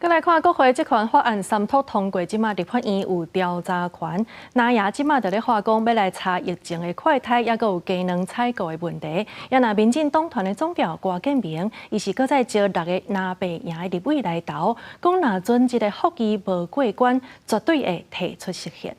再来看国会这款法案三读通过，即马立法院有调查权，那也即马就咧话讲要来查疫情的快筛，也有机能采购的问题。也那民进党团的总调郭建明，伊是搁再招6个南北营的立委来投，讲若准这个福议无过关，绝对会提出实现。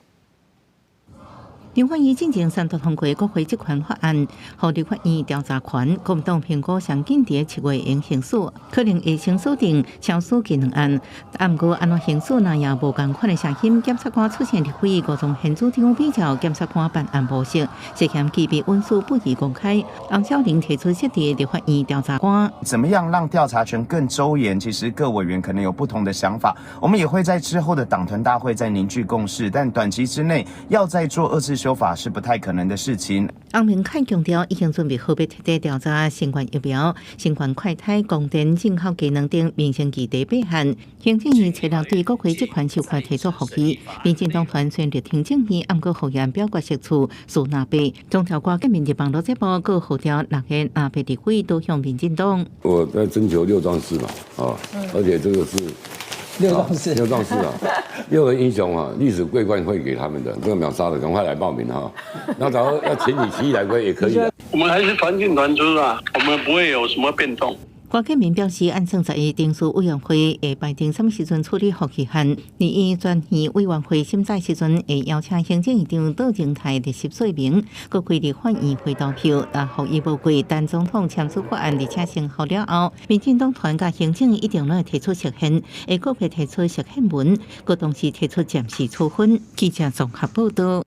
立法院进行三读通过国会这款法案，互立法院调查权。国民党评估上紧伫7月应行使，可能会先锁定消暑技能案。按过安怎行使，那也无共款的声音。检察官出现立法院各种现主张比较检察官办案模式，涉嫌机密文书不宜公开。王小玲提出设立立法院调查官，怎么样让调查权更周延？其实各委员可能有不同的想法，我们也会在之后的党团大会再凝聚共识。但短期之内要再做2次修法是不太可能的事情。洪明凯强调，已经准备好要彻底调查新冠疫苗、新冠快筛、供电、证考技能等民生议题备案。行政院策略对国会这款修法提出复议，民进党团宣列听证院，暗过后院表决释出苏纳贝。中条瓜跟民进网络节目各后调6个纳贝立委都向民进党。我在征求6壮士嘛，而且这个是。6壮士啊，6个英雄啊，历史桂冠会给他们的，这个秒杀的，赶快来报名哈。那假如要请你起义来归也可以的。我们还是团进团出啊，我们不会有什么变动。郭建明表示，按正11定数委员会会排定什么时阵处理复议案，立院专议委员会审查时阵会邀请行政院长杜靖泰列席说明，各规立法院会投票，复议无过，但总统签署法案而且生效了后，民进党团甲行政一定会提出实现，会个别提出实现文，各同时提出暂时处分。记者综合报道。